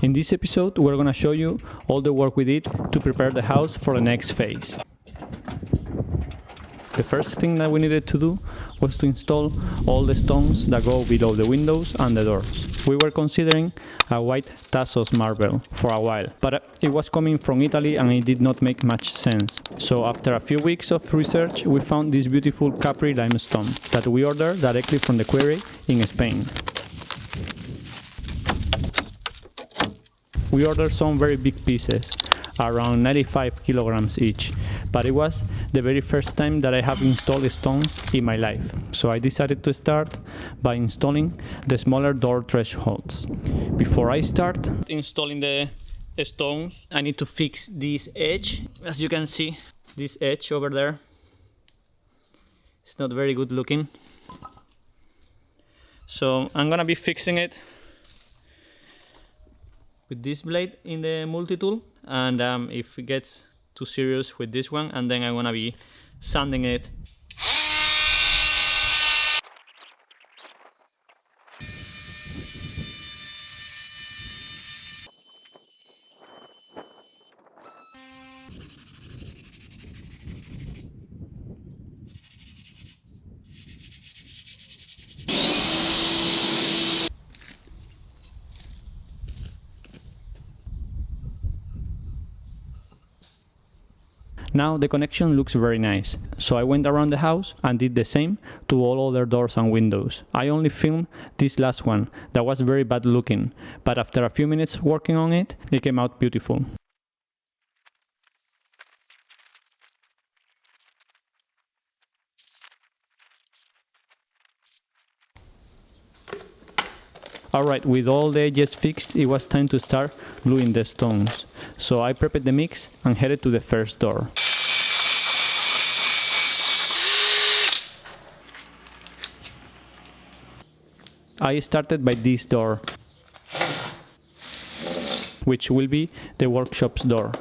In this episode, we're gonna show you all the work we did to prepare the house for the next phase. The first thing that we needed to do was to install all the stones that go below the windows and the doors. We were considering a white Tassos marble for a while, but it was coming from Italy and it did not make much sense. So after a few weeks of research, we found this beautiful Capri limestone that we ordered directly from the quarry in Spain. We ordered some very big pieces, around 95 kilograms each, but it was the very first time that I have installed stones in my life. So I decided to start by installing the smaller door thresholds. Before I start installing the stones, I need to fix this edge. As you can see, this edge over there, it's not very good looking. So I'm gonna be fixing it with this blade in the multi-tool, and if it gets too serious with this one, and then I'm gonna be sanding it. Now the connection looks very nice, so I went around the house and did the same to all other doors and windows. I only filmed this last one that was very bad looking, but after a few minutes working on it, it came out beautiful. Alright, with all the edges fixed, it was time to start gluing the stones. So I prepared the mix and headed to the first door. I started by this door, which will be the workshop's door,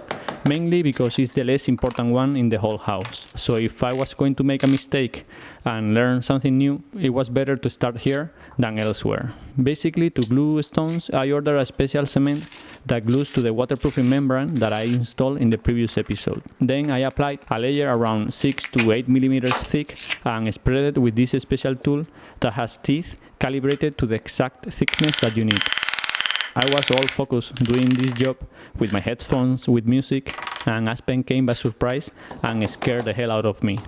mainly because it's the less important one in the whole house. So if I was going to make a mistake and learn something new, it was better to start here than elsewhere. Basically, to glue stones, I ordered a special cement that glues to the waterproofing membrane that I installed in the previous episode. Then I applied a layer around 6 to 8 millimeters thick and spread it with this special tool that has teeth calibrated to the exact thickness that you need. I was all focused doing this job with my headphones with music, and Aspen came by surprise and scared the hell out of me.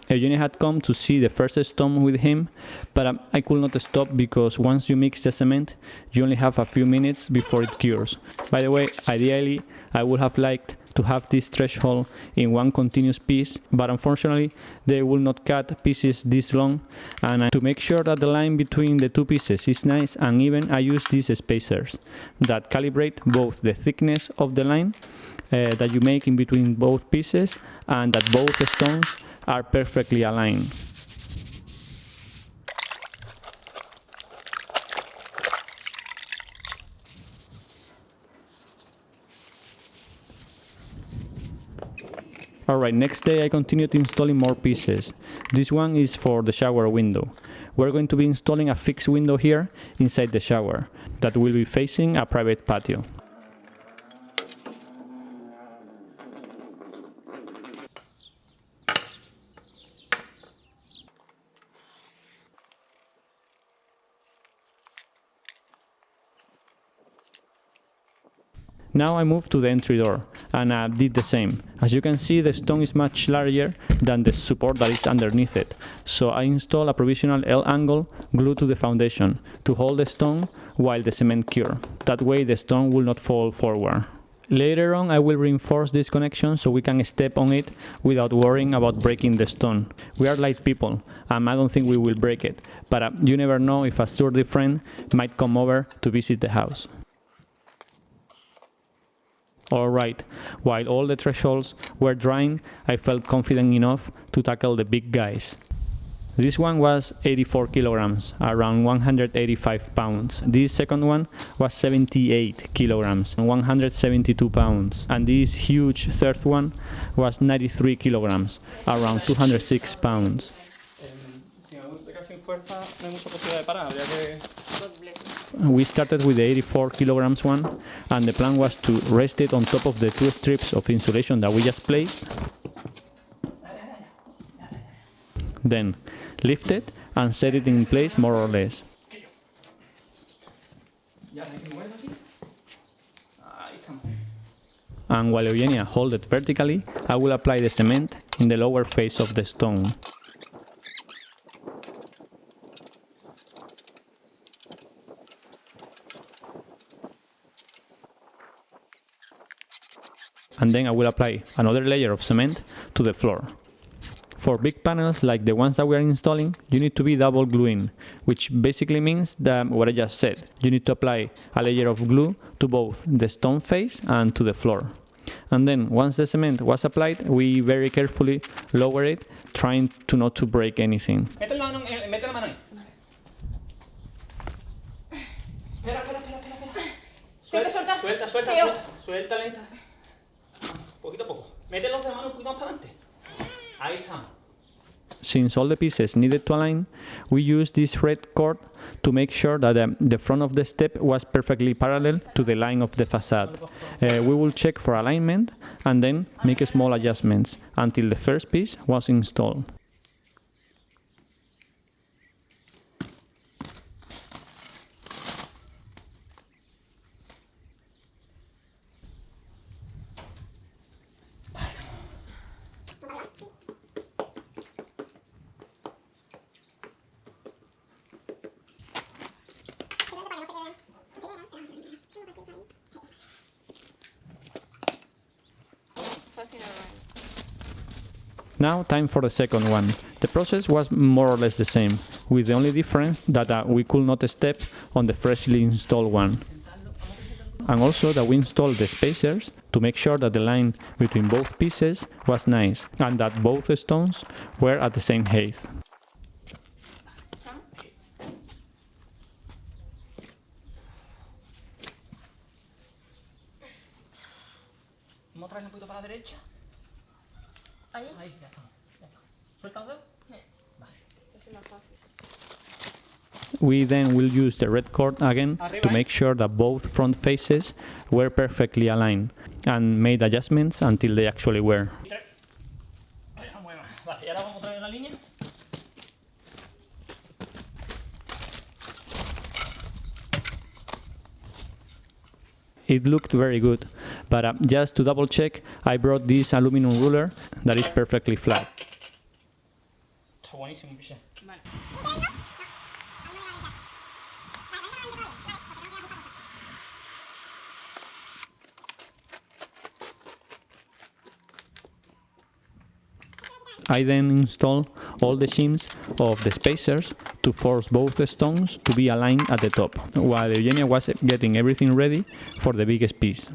Eugenie had come to see the first stone with him, but I could not stop because once you mix the cement, you only have a few minutes before it cures. By the way, ideally, I would have liked to have this threshold in one continuous piece, but unfortunately they will not cut pieces this long, and to make sure that the line between the two pieces is nice and even, I use these spacers that calibrate both the thickness of the line that you make in between both pieces and that both stones are perfectly aligned. Alright, next day I continued installing more pieces. This one is for the shower window. We're going to be installing a fixed window here inside the shower that will be facing a private patio. Now I moved to the entry door and did the same. As you can see, the stone is much larger than the support that is underneath it. So I installed a provisional L angle glued to the foundation to hold the stone while the cement cures. That way the stone will not fall forward. Later on I will reinforce this connection so we can step on it without worrying about breaking the stone. We are light people and I don't think we will break it, but you never know if a sturdy friend might come over to visit the house. Alright, while all the thresholds were drying, I felt confident enough to tackle the big guys. This one was 84 kilograms, around 185 pounds. This second one was 78 kilograms, 172 pounds. And this huge third one was 93 kilograms, around 206 pounds. fuerza, no hay mucha posibilidad de parar. Habría que... God bless. We started with the 84 kilograms one, and the plan was to rest it on top of the 2 strips of insulation that we just placed. Then lift it and set it in place more or less. And while Eugenia holds it vertically, I will apply the cement in the lower face of the stone. And then I will apply another layer of cement to the floor. For big panels like the ones that we are installing, you need to be double gluing, which basically means that what I just said. You need to apply a layer of glue to both the stone face and to the floor. And then once the cement was applied, we very carefully lower it, trying to not to break anything. Mete la mano ahí. Espera. Suelta lenta. Poquito a poco. Mete los de mano un poquito más para adelante. Ahí está. Since all the pieces needed to align, we used this red cord to make sure that the front of the step was perfectly parallel to the line of the facade. We will check for alignment and then make small adjustments until the first piece was installed. Now time for the second one. The process was more or less the same, with the only difference that we could not step on the freshly installed one. And also that we installed the spacers to make sure that the line between both pieces was nice and that both stones were at the same height. Vamos a traerlo un poquito para la derecha. Ahí. Ahí, ya está. ¿Suelta los dedos? Vale. Eso es más fácil. We then will use the red cord again to make sure that both front faces were perfectly aligned and made adjustments until they actually were. Vale, y ahora vamos a traer la línea. It looked very good, but just to double check, I brought this aluminum ruler that is perfectly flat. Está buenísimo, piche. Vale. I then install all the shims of the spacers to force both stones to be aligned at the top, while Eugenia was getting everything ready for the biggest piece.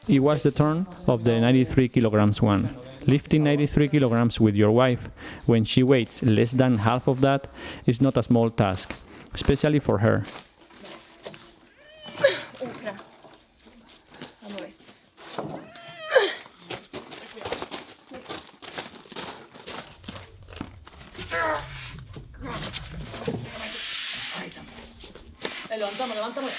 It was the turn of the 93 kilograms one. Lifting 93 kilograms with your wife when she weighs less than half of that is not a small task, especially for her. Espera. Vamos a ver. Levantamos.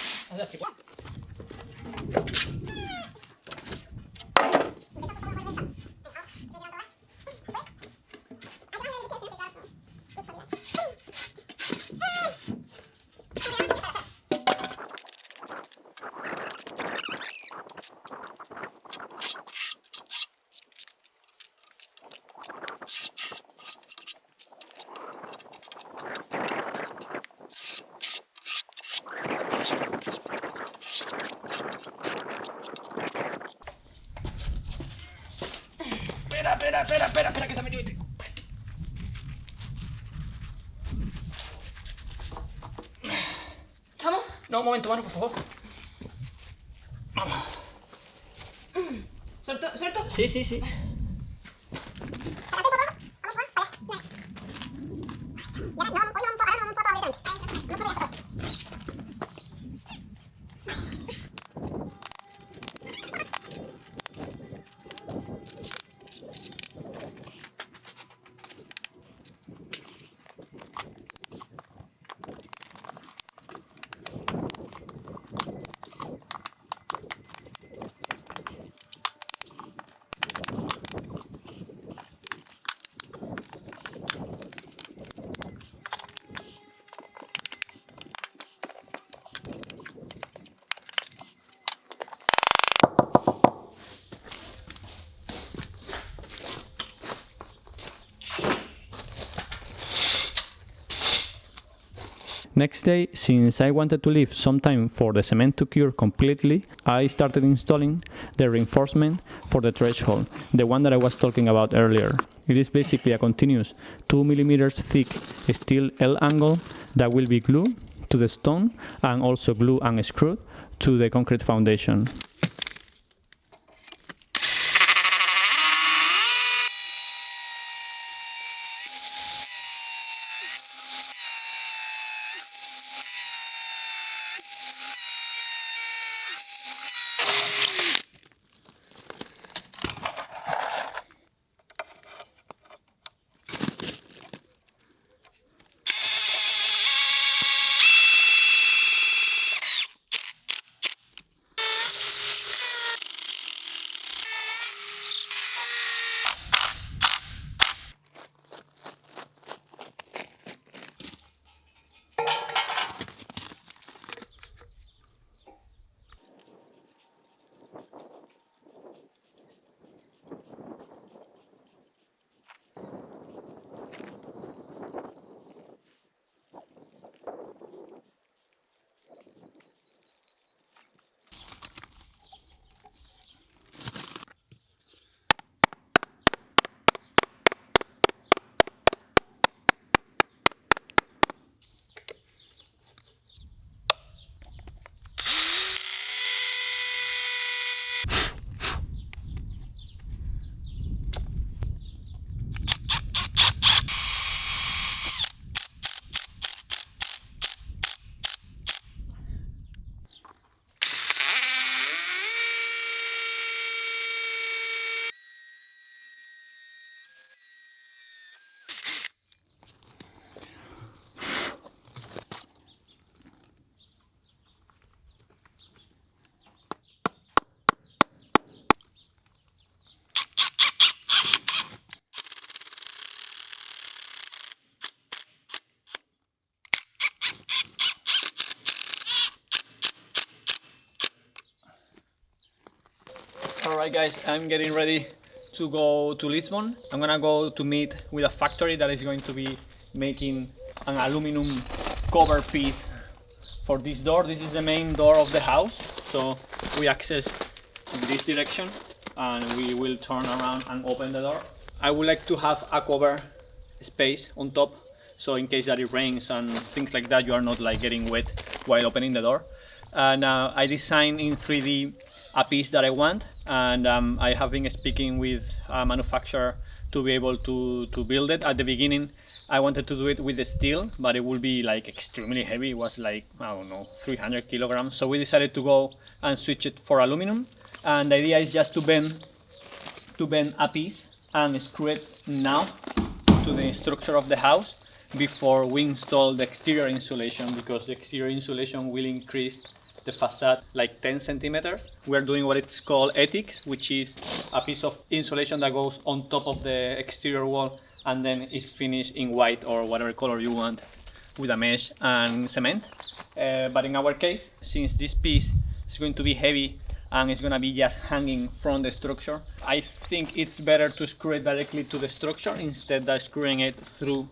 Espera, que se ha metido este. ¿Estamos? No, un momento, mano, por favor. Vamos. ¿Suelto? Sí. Next day, since I wanted to leave some time for the cement to cure completely, I started installing the reinforcement for the threshold, the one that I was talking about earlier. It is basically a continuous 2 millimeters thick steel L angle that will be glued to the stone and also glued and screwed to the concrete foundation. Alright guys, I'm getting ready to go to Lisbon. I'm gonna go to meet with a factory that is going to be making an aluminum cover piece for this door. This is the main door of the house, so we access in this direction and we will turn around and open the door. I would like to have a cover space on top, so in case that it rains and things like that, you are not like getting wet while opening the door. And I designed in 3D a piece that I want, and I have been speaking with a manufacturer to be able to build it. At the beginning I wanted to do it with the steel, but it would be like extremely heavy. It was like, I don't know, 300 kilograms, so we decided to go and switch it for aluminum. And the idea is just to bend a piece and screw it now to the structure of the house before we install the exterior insulation, because the exterior insulation will increase the facade like 10 centimeters. We're doing what it's called ethics, which is a piece of insulation that goes on top of the exterior wall and then is finished in white or whatever color you want with a mesh and cement. But in our case, since this piece is going to be heavy and it's going to be just hanging from the structure, I think it's better to screw it directly to the structure instead of screwing it through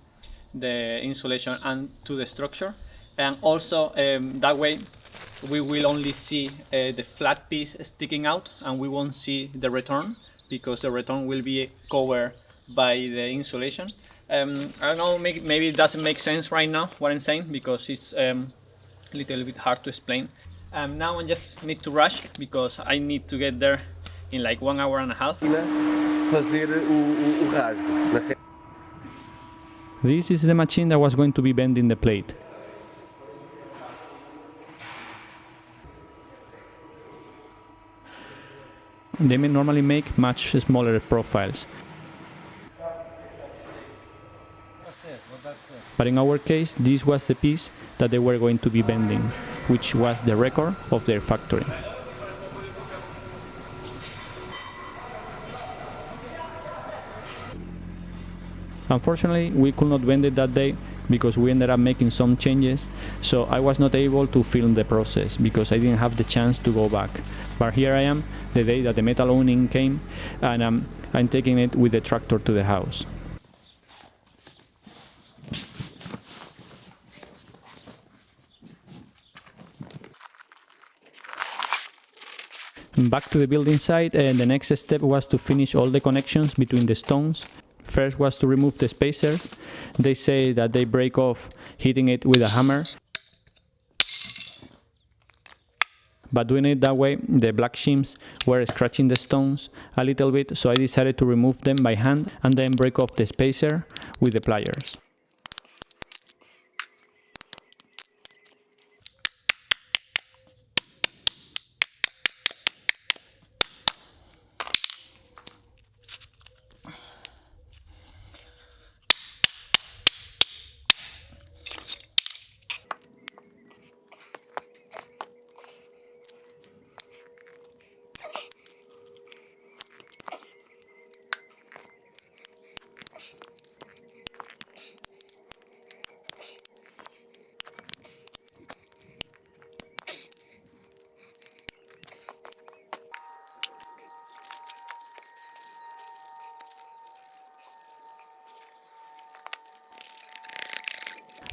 the insulation and to the structure. And also that way we will only see the flat piece sticking out and we won't see the return, because the return will be covered by the insulation. I don't know, maybe it doesn't make sense right now what I'm saying, because it's a little bit hard to explain. Now I just need to rush because I need to get there in like 1 hour and a half. This is the machine that was going to be bending the plate. They may normally make much smaller profiles. But in our case, this was the piece that they were going to be bending, which was the record of their factory. Unfortunately, we could not bend it that day because we ended up making some changes, so I was not able to film the process because I didn't have the chance to go back. But here I am, the day that the metal awning came, and I'm taking it with the tractor to the house. Back to the building site, the next step was to finish all the connections between the stones. First was to remove the spacers. They say that they break off hitting it with a hammer. But doing it that way, the black shims were scratching the stones a little bit, so I decided to remove them by hand and then break off the spacer with the pliers.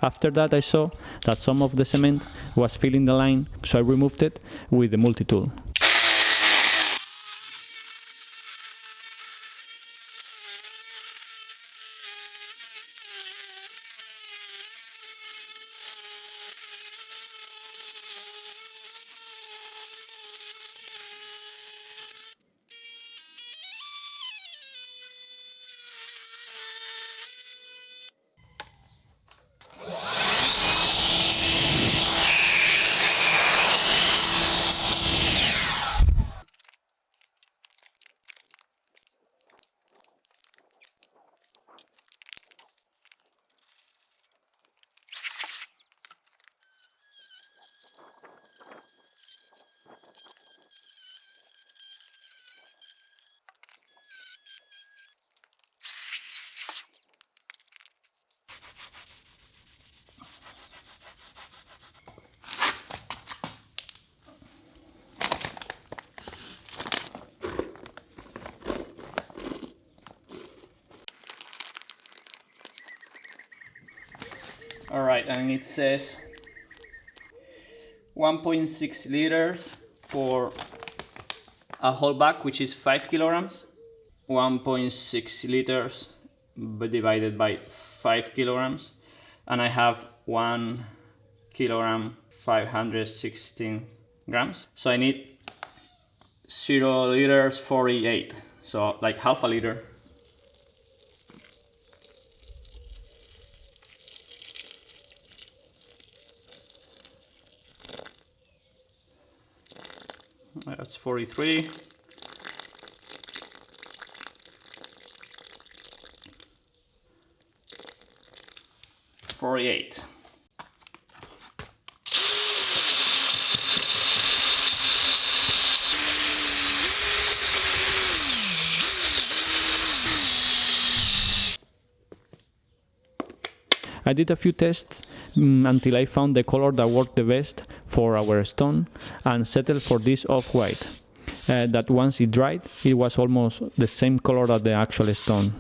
After that, I saw that some of the cement was filling the line, so I removed it with the multi-tool. Alright, and it says 1.6 liters for a whole bag, which is 5 kilograms. 1.6 liters divided by 5 kilograms. And I have 1 kilogram 516 grams. So I need 0 liters 48. So like half a liter. That's 43. $48. I did a few tests until I found the color that worked the best for our stone and settled for this off-white. That once it dried, it was almost the same color as the actual stone.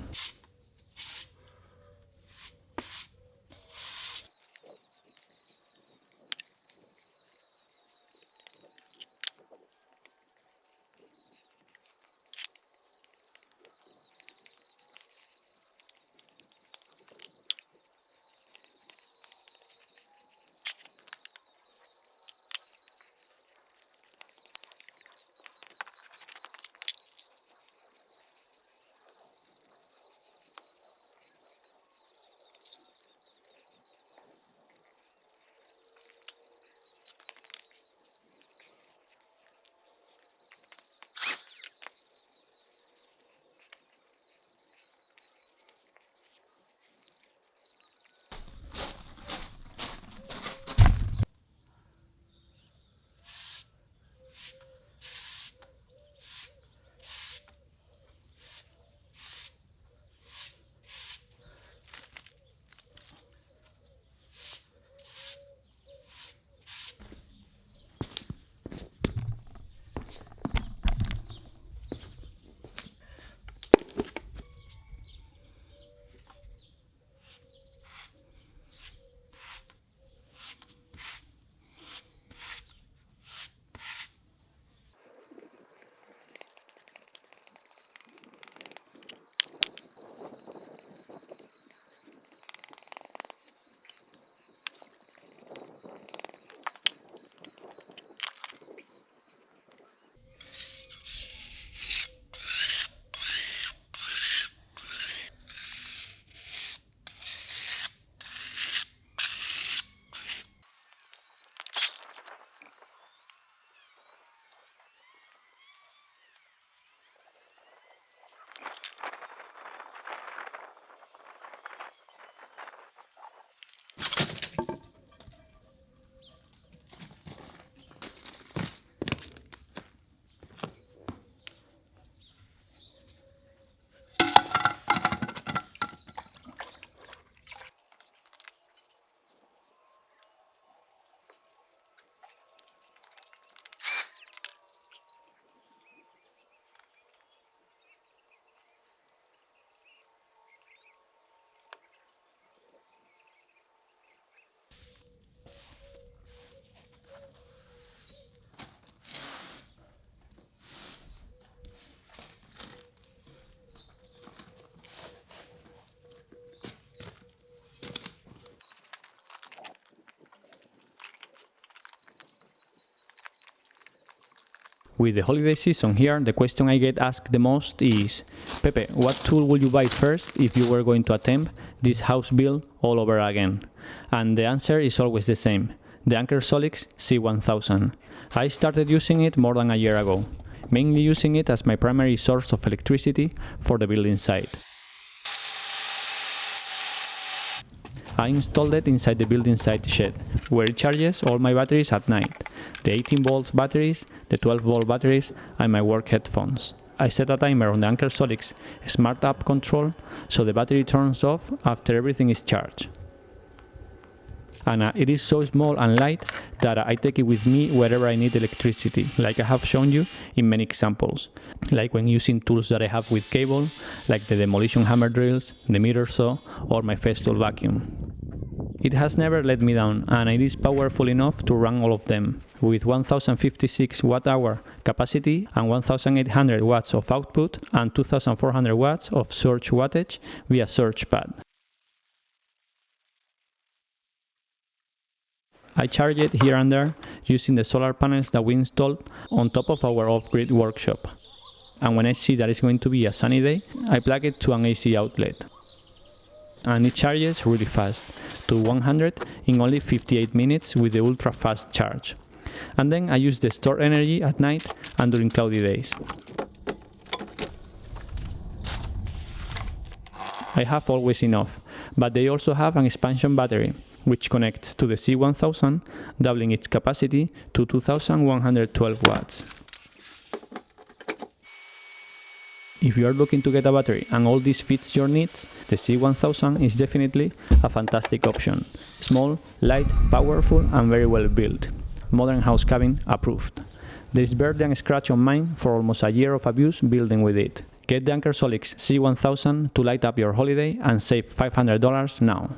With the holiday season here, the question I get asked the most is, Pepe, what tool would you buy first if you were going to attempt this house build all over again? And the answer is always the same, the Anker Solix C1000. I started using it more than a year ago, mainly using it as my primary source of electricity for the building site. I installed it inside the building site shed, where it charges all my batteries at night, the 18 volts batteries, the 12 volt batteries, and my work headphones. I set a timer on the Anker Solix smart app control, so the battery turns off after everything is charged. And it is so small and light that I take it with me wherever I need electricity, like I have shown you in many examples, like when using tools that I have with cable, like the demolition hammer drills, the meter saw, or my Festool vacuum. It has never let me down, and it is powerful enough to run all of them, with 1056 watt-hour capacity and 1800 watts of output and 2400 watts of surge wattage via surge pad. I charge it here and there using the solar panels that we installed on top of our off-grid workshop. And when I see that it's going to be a sunny day, I plug it to an AC outlet. And it charges really fast, to 100 in only 58 minutes with the ultra-fast charge. And then I use the stored energy at night and during cloudy days. I have always enough, but they also have an expansion battery, which connects to the C1000, doubling its capacity to 2112 watts. If you are looking to get a battery and all this fits your needs, the C1000 is definitely a fantastic option. Small, light, powerful, and very well built. Modern house cabin approved. There is barely a scratch on mine for almost a year of abuse building with it. Get the Anker Solix C1000 to light up your holiday and save $500 now.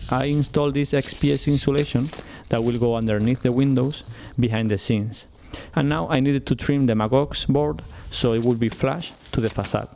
I installed this XPS insulation that will go underneath the windows behind the scenes. And now I needed to trim the magox board so it would be flush to the facade.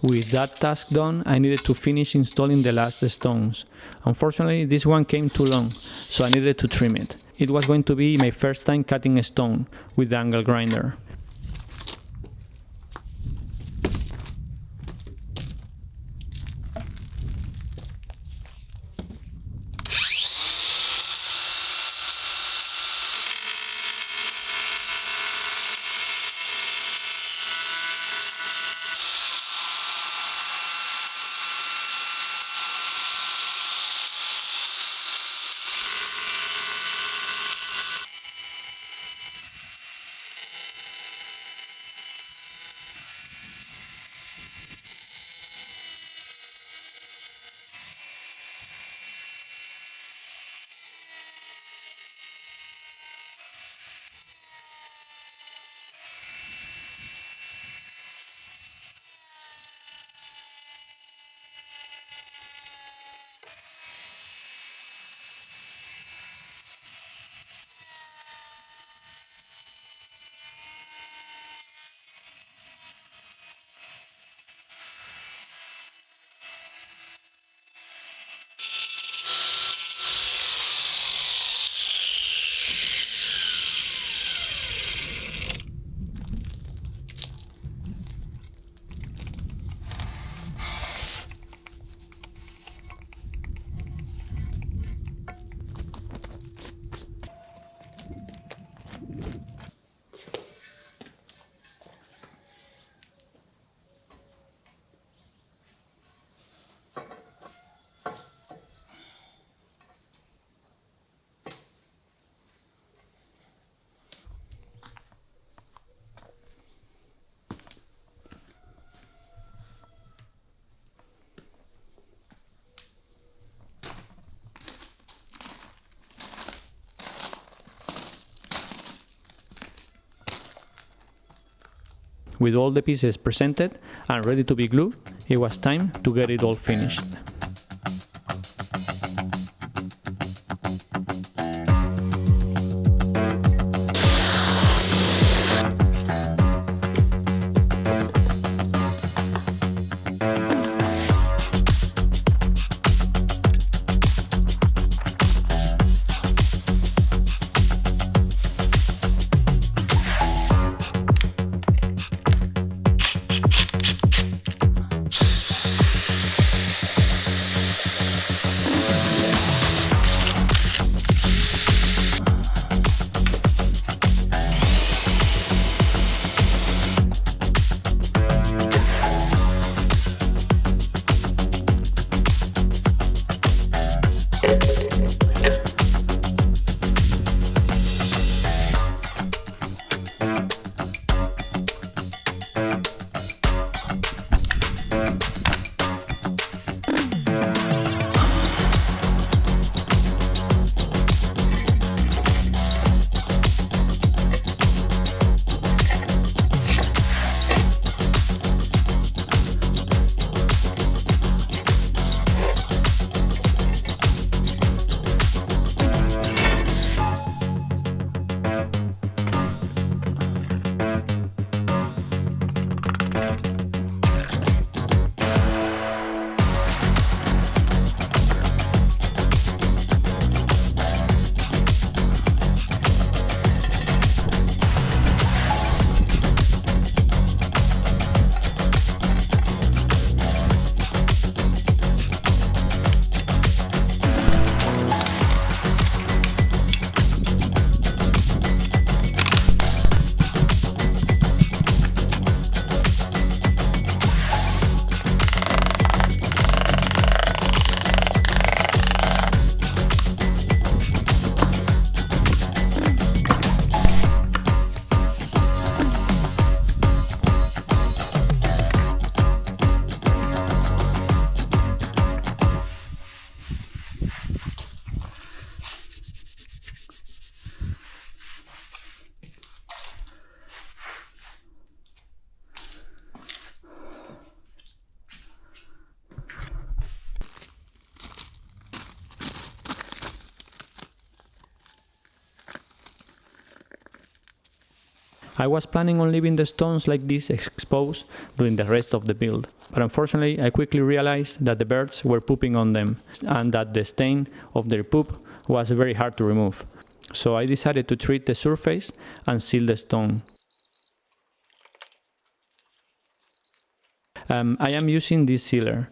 With that task done, I needed to finish installing the last stones. Unfortunately, this one came too long, so I needed to trim it. It was going to be my first time cutting a stone with the angle grinder. With all the pieces presented and ready to be glued, it was time to get it all finished. I was planning on leaving the stones like this exposed during the rest of the build, but unfortunately I quickly realized that the birds were pooping on them and that the stain of their poop was very hard to remove. So I decided to treat the surface and seal the stone. I am using this sealer.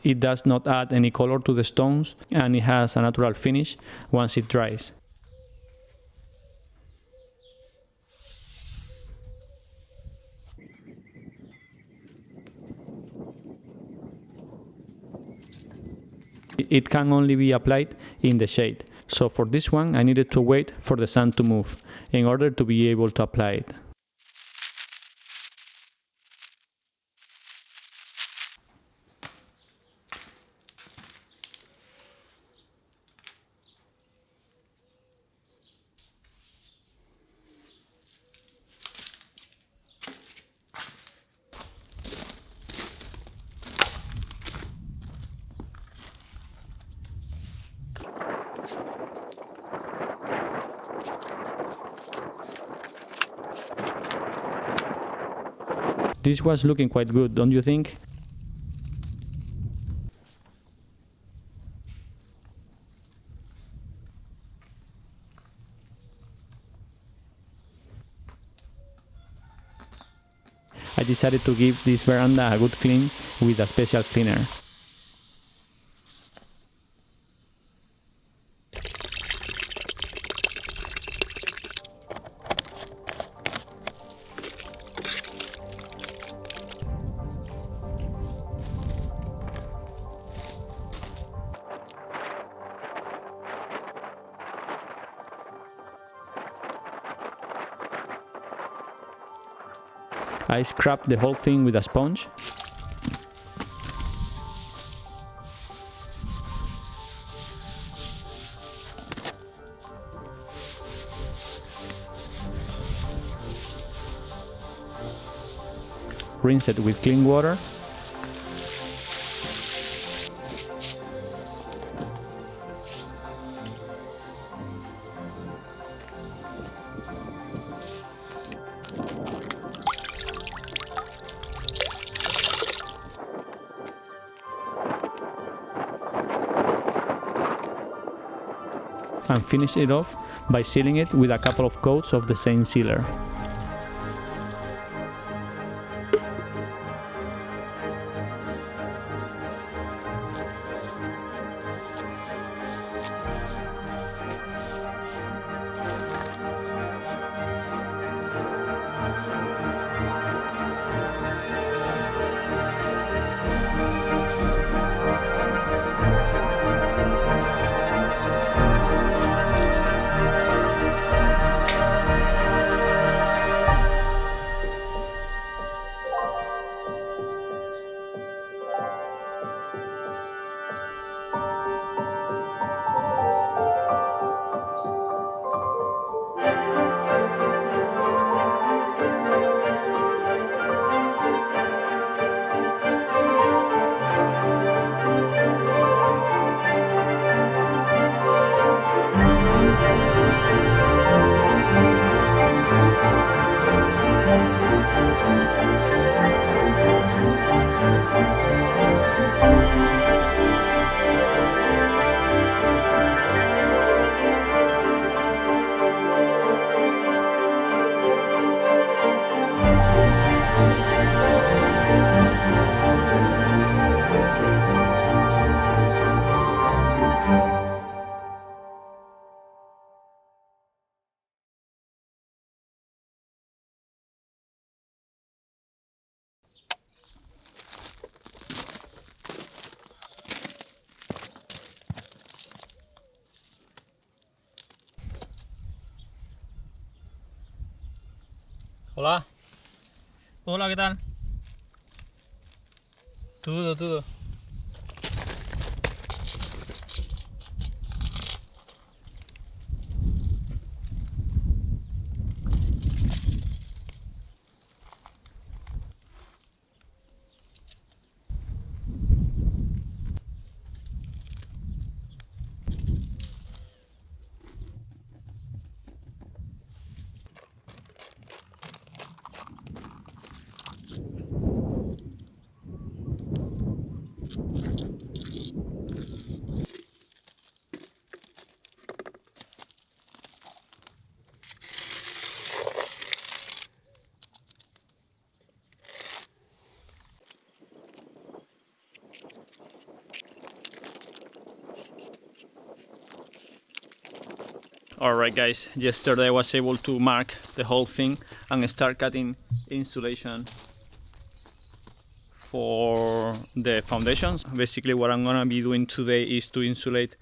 It does not add any color to the stones and it has a natural finish once it dries. It can only be applied in the shade, so for this one I needed to wait for the sun to move in order to be able to apply it. This was looking quite good, don't you think? I decided to give this veranda a good clean with a special cleaner. I scrubbed the whole thing with a sponge. rinse it with clean water. And finish it off by sealing it with a couple of coats of the same sealer. Hola. Hola, ¿qué tal? Todo. Alright guys, yesterday I was able to mark the whole thing and start cutting insulation for the foundations. Basically what I'm gonna be doing today is to insulate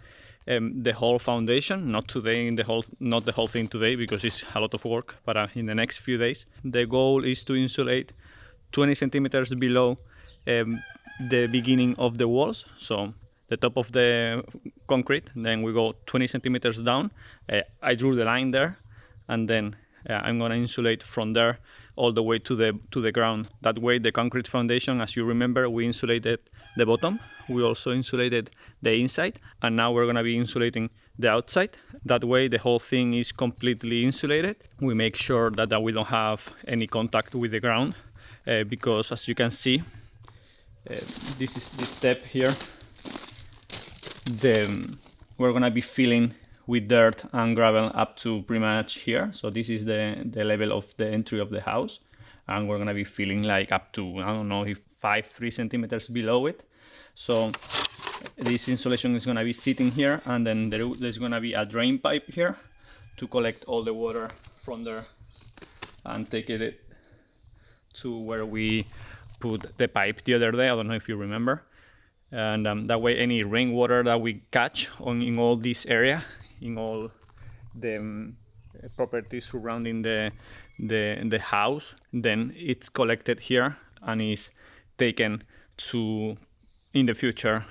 the whole foundation, not the whole thing today because it's a lot of work, but in the next few days. The goal is to insulate 20 centimeters below the beginning of the walls, so the top of the concrete, then we go 20 centimeters down. I drew the line there, and then I'm gonna insulate from there all the way to the ground. That way the concrete foundation, as you remember, we insulated the bottom, we also insulated the inside, and now we're gonna be insulating the outside. That way the whole thing is completely insulated. We make sure that we don't have any contact with the ground, because as you can see, this is the step here. We're gonna be filling with dirt and gravel up to pretty much here. So this is the level of the entry of the house, and we're gonna be filling like up to, I don't know, if 3 centimeters below it. So this insulation is gonna be sitting here, and then there's gonna be a drain pipe here to collect all the water from there and take it to where we put the pipe the other day. I don't know if you remember. And that way any rainwater that we catch in all this area, in all the properties surrounding the house, then it's collected here and is taken to, in the future,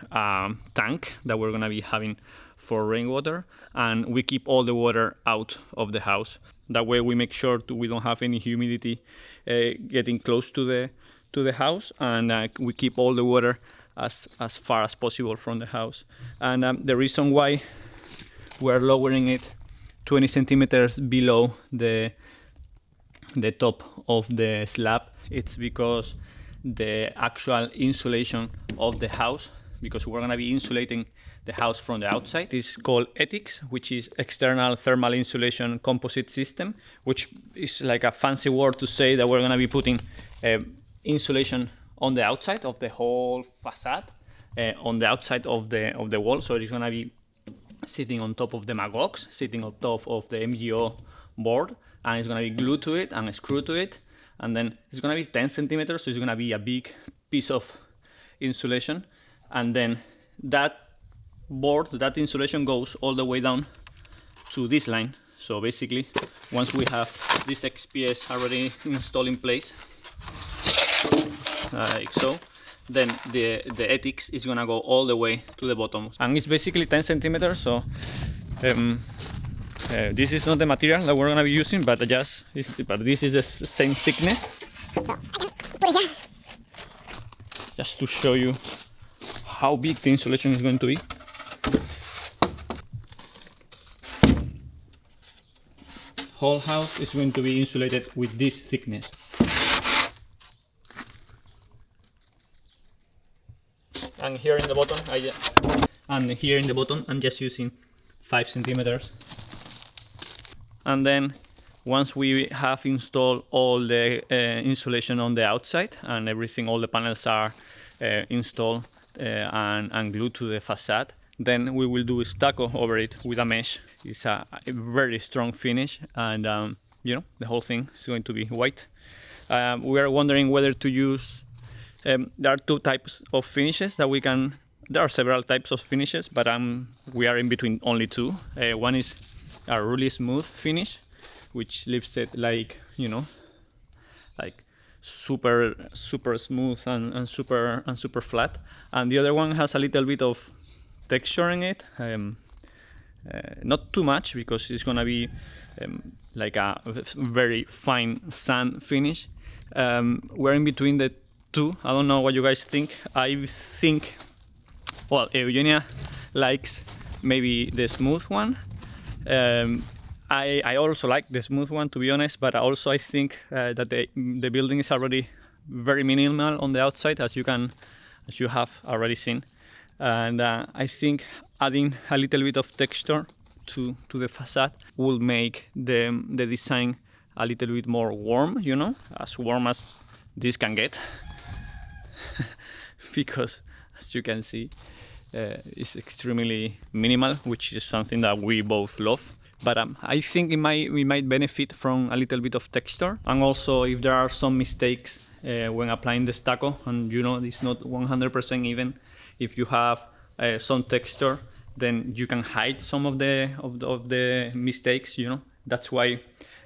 tank that we're gonna be having for rainwater, and we keep all the water out of the house. That way we make sure we don't have any humidity getting close to to the house, and we keep all the water as far as possible from the house. And the reason why we're lowering it 20 centimeters below the top of the slab, it's because the actual insulation of the house, because we're going to be insulating the house from the outside, is called ETICS, which is External Thermal Insulation Composite System, which is like a fancy word to say that we're going to be putting insulation on the outside of the whole facade, on the outside of the wall. So it's going to be sitting on top of the maglox, sitting on top of the MGO board, and it's going to be glued to it and screwed to it. And then it's going to be 10 centimeters, so it's going to be a big piece of insulation. And then that board, that insulation goes all the way down to this line. So basically, once we have this XPS already installed in place, like so, then the ETICS is gonna go all the way to the bottom, and it's basically 10 centimeters. So this is not the material that we're gonna be using, but this is the same thickness. So put it here, just to show you how big the insulation is going to be. Whole house is going to be insulated with this thickness. And here in the bottom, I'm just using 5 centimeters. And then once we have installed all the insulation on the outside and everything, all the panels are installed and glued to the facade, then we will do a stucco over it with a mesh. It's a very strong finish, and you know, the whole thing is going to be white. We are wondering whether to use, there are two types of finishes that we can, there are several types of finishes, but we are in between only two. One is a really smooth finish, which leaves it like, you know, like super smooth and super flat. And the other one has a little bit of texture in it, not too much, because it's gonna be like a very fine sand finish. We're in between the two. I don't know what you guys think. I think, well, Eugenia likes maybe the smooth one. I also like the smooth one, to be honest, but also I think that the building is already very minimal on the outside, as you have already seen. And I think adding a little bit of texture to the facade will make the design a little bit more warm, you know, as warm as this can get. Because as you can see, it's extremely minimal, which is something that we both love. But I think we might benefit from a little bit of texture, and also if there are some mistakes when applying the stucco, and you know it's not 100% even. If you have some texture, then you can hide some of the mistakes. You know, that's why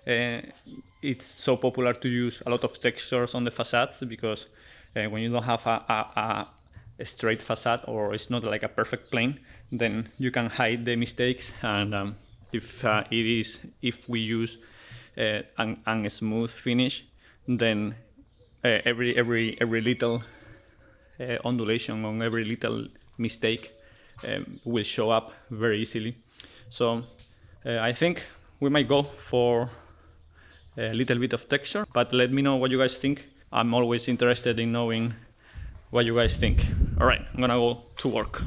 it's so popular to use a lot of textures on the facades, because when you don't have a straight facade, or it's not like a perfect plane, then you can hide the mistakes. And if we use a smooth finish, then every little ondulation on every little mistake will show up very easily. So I think we might go for a little bit of texture, but let me know what you guys think. I'm always interested in knowing what you guys think. All right, I'm gonna go to work.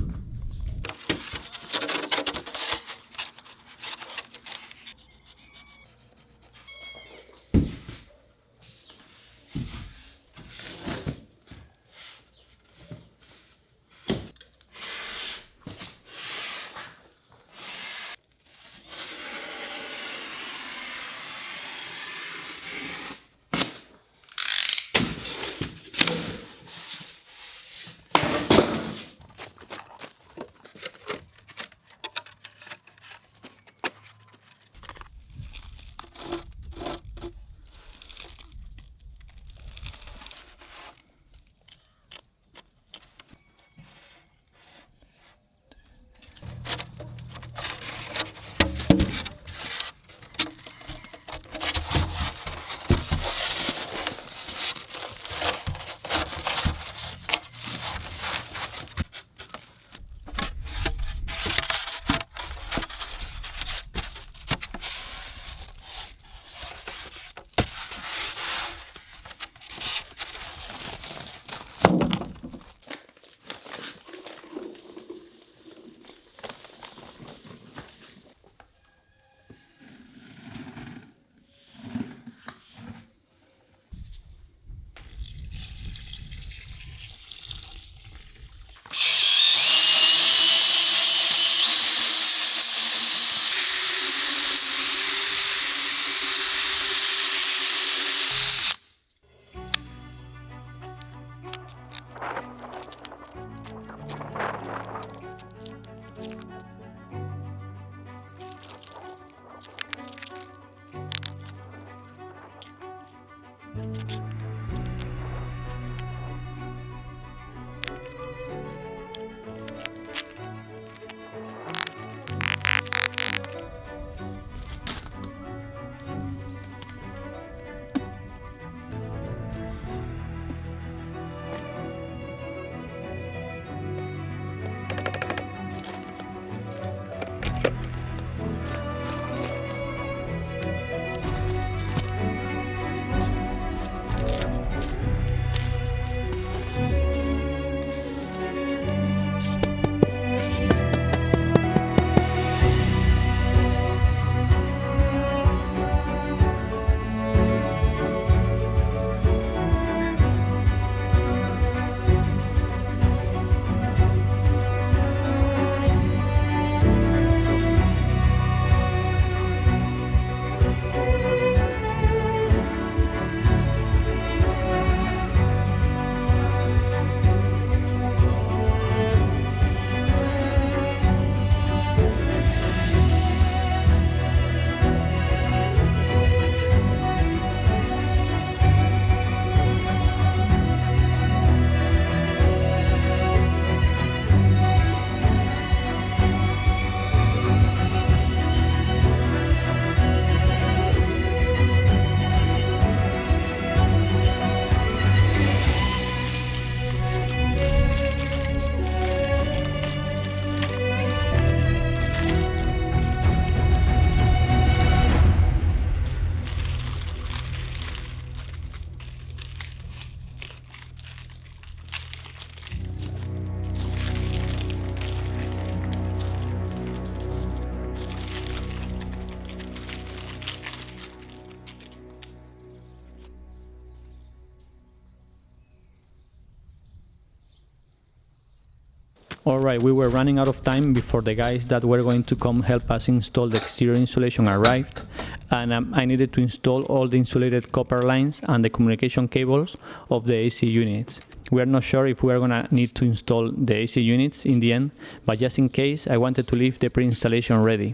Alright, we were running out of time before the guys that were going to come help us install the exterior insulation arrived, and I needed to install all the insulated copper lines and the communication cables of the AC units. We are not sure if we are gonna need to install the AC units in the end, but just in case, I wanted to leave the pre-installation ready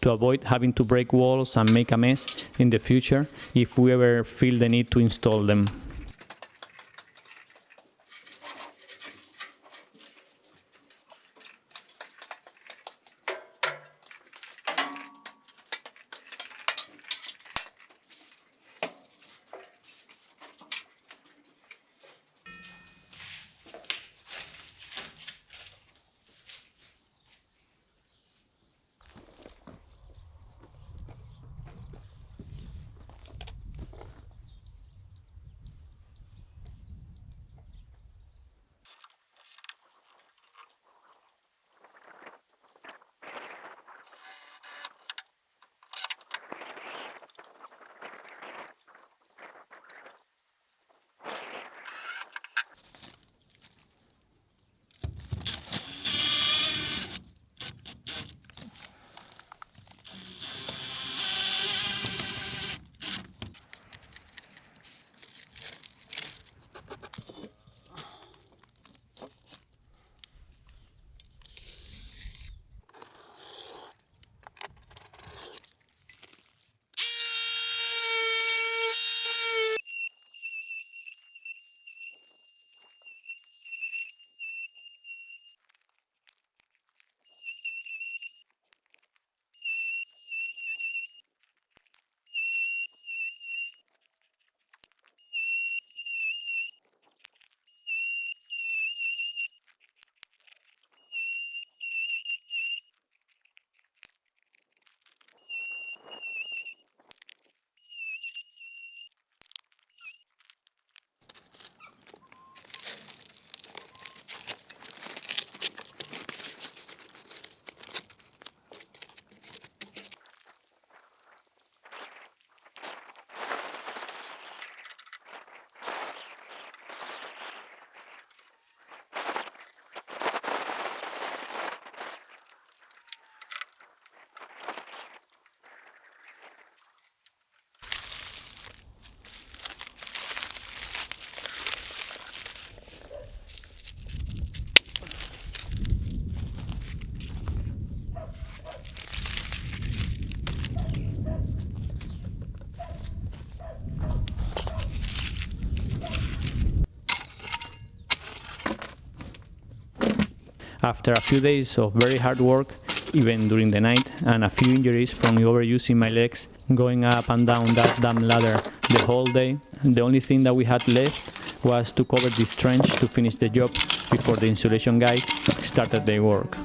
to avoid having to break walls and make a mess in the future if we ever feel the need to install them. After a few days of very hard work, even during the night, and a few injuries from overusing my legs, going up and down that damn ladder the whole day, the only thing that we had left was to cover this trench to finish the job before the insulation guys started their work.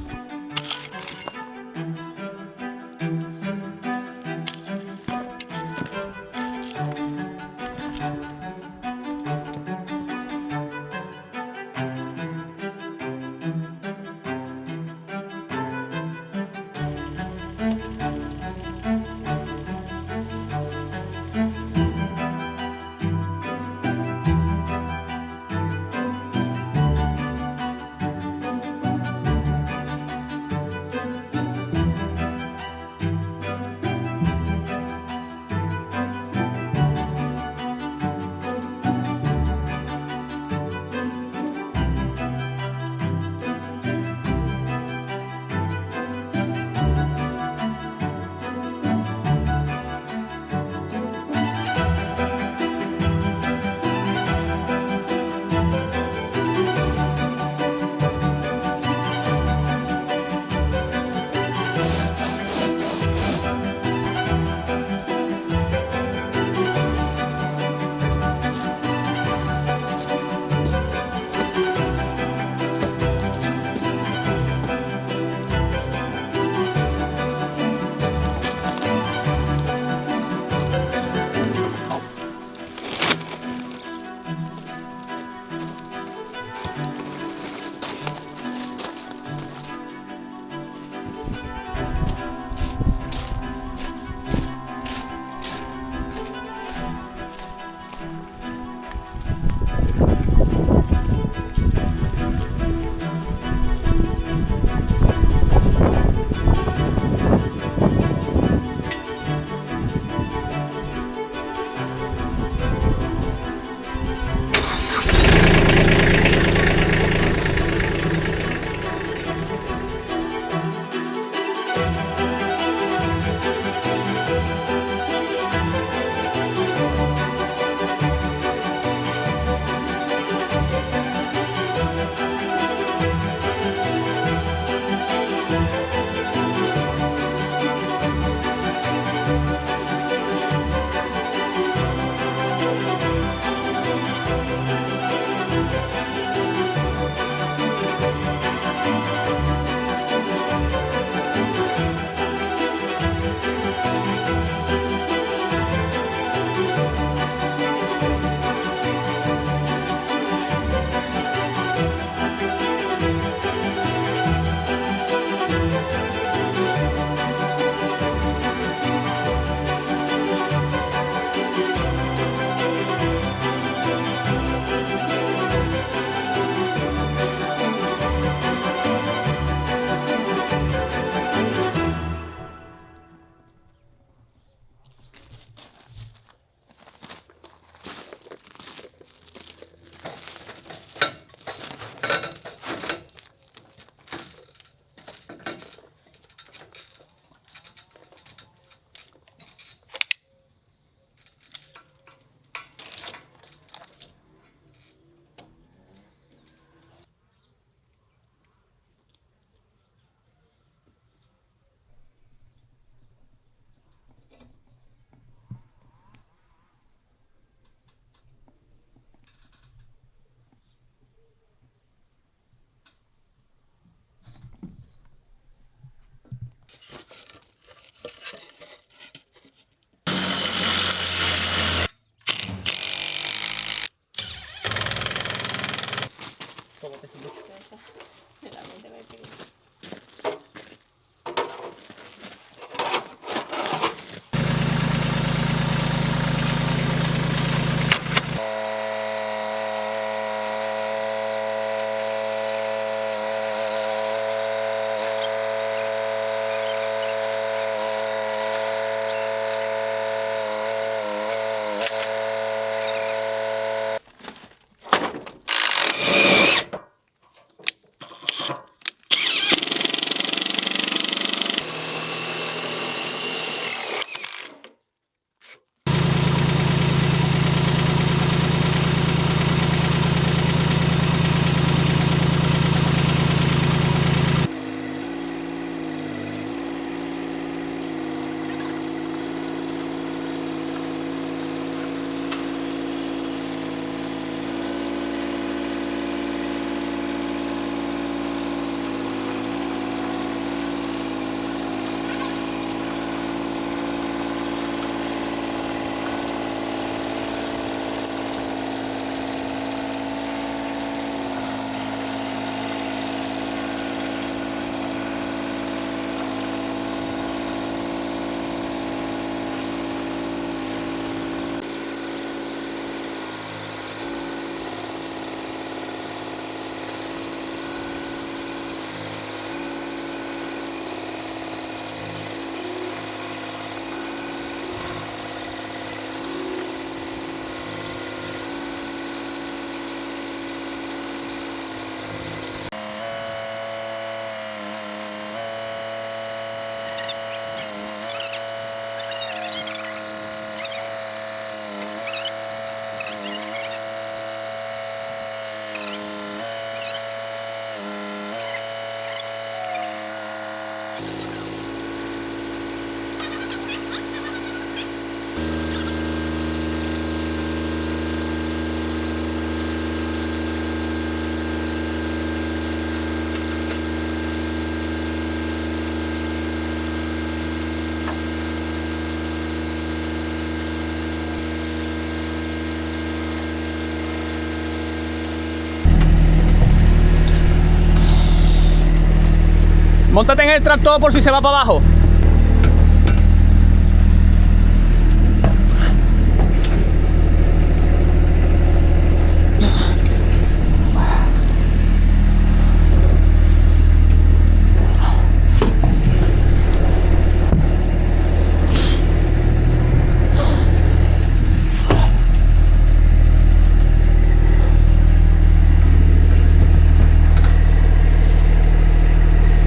Móntate en el tractor por si se va para abajo.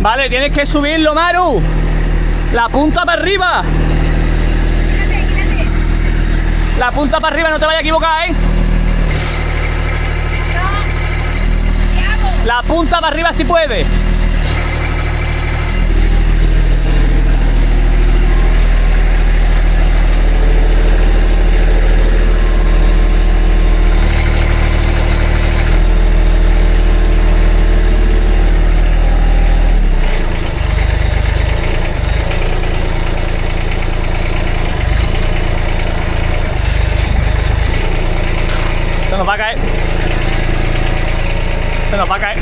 Vale, tienes que subirlo, Maru. La punta para arriba. La punta para arriba, no te vayas a equivocar, ¿eh? La punta para arriba si puede. Se nos va a caer. Se nos va a caer.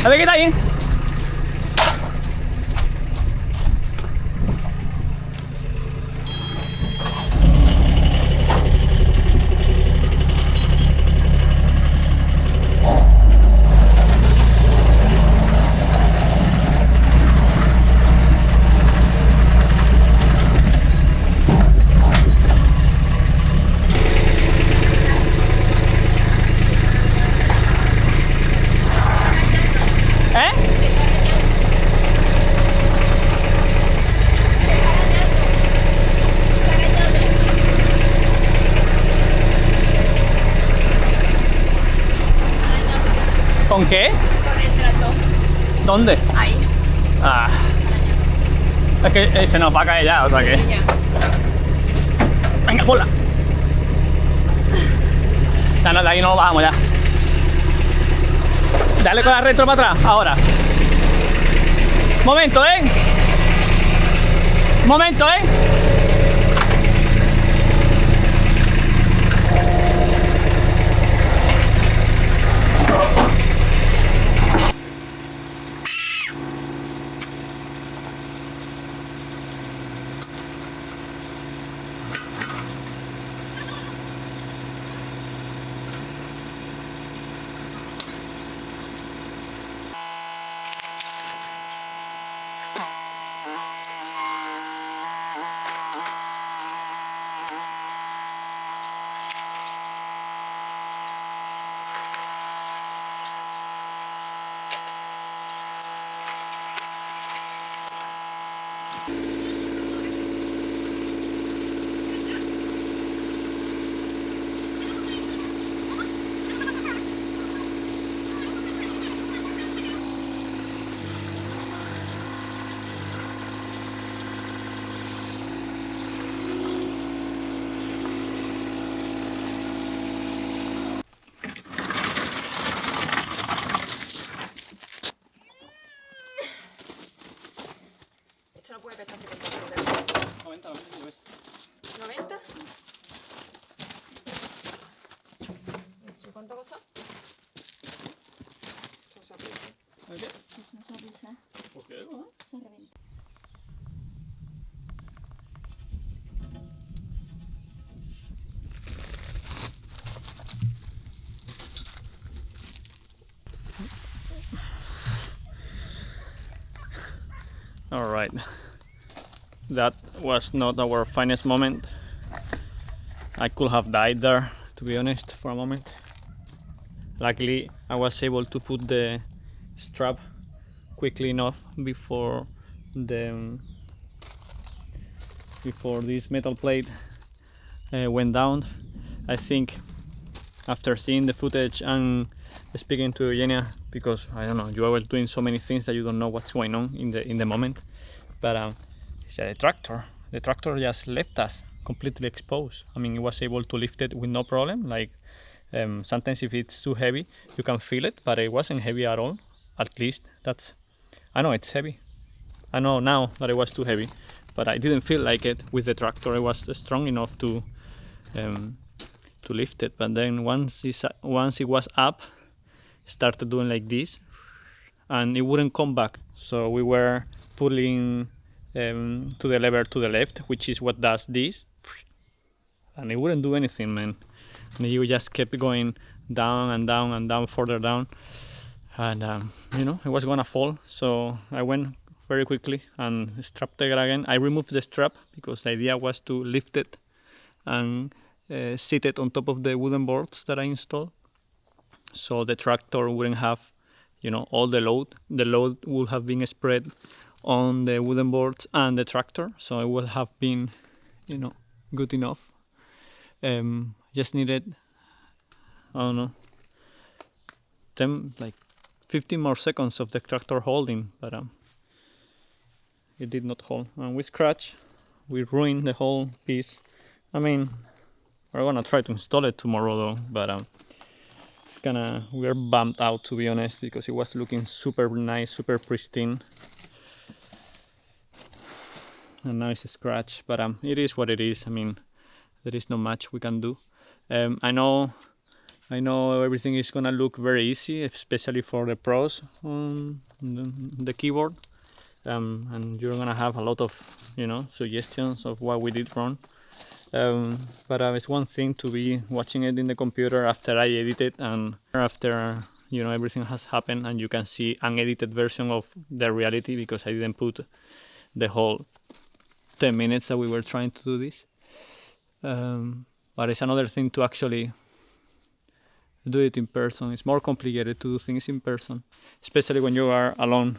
Dale, que está bien. ¿Con qué? Con el tractor. ¿Dónde? Ahí. Ah. Es que se nos va a caer ya, o sea que. Sí, ya. Venga, ponla. Ya no, de ahí no lo bajamos ya. Dale con la retro para atrás, ahora. Momento, ¿eh? Momento, ¿eh? All right, that was not our finest moment. I could have died there, to be honest, for a moment. Luckily, I was able to put the strap quickly enough before this metal plate went down. I think after seeing the footage and speaking to Eugenia, because I don't know, you are doing so many things that you don't know what's going on in the moment. But the tractor just left us completely exposed. I mean, it was able to lift it with no problem. Like sometimes if it's too heavy, you can feel it, but it wasn't heavy at all. At least I know it's heavy. I know now that it was too heavy, but I didn't feel like it with the tractor. It was strong enough to lift it. But then once it was up, it started doing like this, and it wouldn't come back. So we were pulling to the lever to the left, which is what does this, and it wouldn't do anything, man. And you just kept going down and down and down, further down, and it was gonna fall. So I went very quickly and strapped it again. I removed the strap because the idea was to lift it and sit it on top of the wooden boards that I installed, so the tractor wouldn't have all the load. The load would have been spread on the wooden boards and the tractor, so it would have been good enough. Just needed, I don't know, 15 more seconds of the tractor holding, but it did not hold, and we ruined the whole piece. I mean, we're gonna try to install it tomorrow though, but we're bummed out, to be honest, because it was looking super nice, super pristine, and now it's a scratch. But it is what it is. I mean, there is not much we can do. I know everything is gonna look very easy, especially for the pros on the keyboard, and you're gonna have a lot of suggestions of what we did wrong. But it's one thing to be watching it in the computer after I edit it, and after everything has happened, and you can see an edited version of the reality, because I didn't put the whole 10 minutes that we were trying to do this. But it's another thing to actually do it in person. It's more complicated to do things in person, especially when you are alone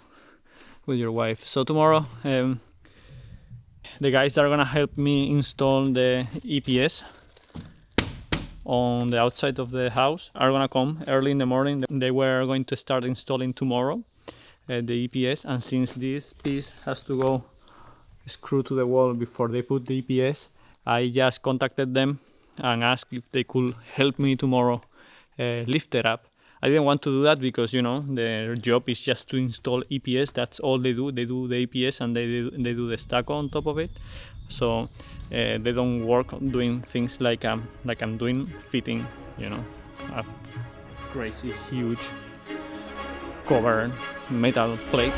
with your wife. So tomorrow, the guys that are gonna help me install the EPS on the outside of the house are gonna come early in the morning. They were going to start installing tomorrow the EPS, and since this piece has to go screwed to the wall before they put the EPS, I just contacted them and asked if they could help me tomorrow lift it up. I didn't want to do that because their job is just to install EPS. That's all they do. They do the EPS and they do the stucco on top of it. So they don't work on doing things like I'm doing, fitting a crazy huge covered metal plate.